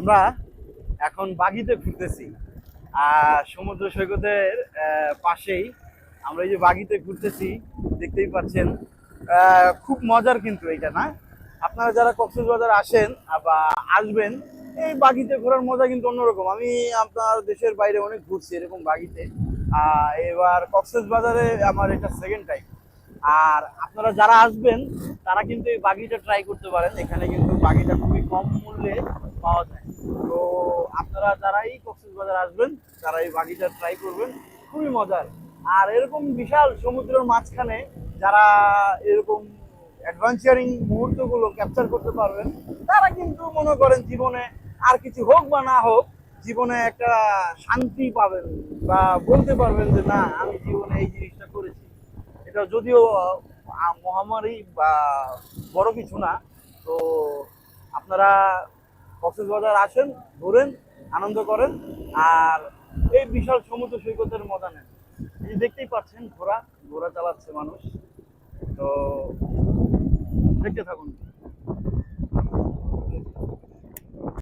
আমরা এখন বাগিতে ঘুরতেছি আর সমুদ্র সৈকতের পাশেই আমরা এই যে বাগিতে ঘুরতেছি দেখতেই পাচ্ছেন। খুব মজার কিন্তু এটা না, আপনারা যারা কক্সবাজার আসেন বা আসবেন, এই বাগিতে ঘোরার মজা কিন্তু অন্যরকম। আমি আপনার দেশের বাইরে অনেক ঘুরছি এরকম বাগিতে, এবার কক্সবাজারে আমার এটা সেকেন্ড টাইম। আর আপনারা যারা আসবেন তারা কিন্তু এই বাগিটা ট্রাই করতে পারেন, এখানে কিন্তু বাগিটা খুবই কম মূল্যে পাওয়া যায়। তো আপনারা যারাই কক্সবাজার আসবেন তারা এই বাগিটা ট্রাই করবেন, খুবই মজার। আর এরকম বিশাল সমুদ্রের মাঝখানে যারা এরকম অ্যাডভেঞ্চারিং মুহূর্তগুলো ক্যাপচার করতে পারবেন, তারা কিন্তু মনে করেন জীবনে আর কিছু হোক বা না হোক, জীবনে একটা শান্তি পাবেন বা বলতে পারবেন যে না, আমি জীবনে এই জিনিসটা করেছি। এটা যদিও মহামারী বা বড় কিছু না। তো আপনারা কক্সবাজার আসেন, ঘুরেন, আনন্দ করেন, আর এই বিশাল সমুদ্র সৈকতের মজা নেন। এই দেখতেই পাচ্ছেন ঘোড়া ঘোড়া চালাচ্ছে মানুষ। তো দেখতে থাকুন।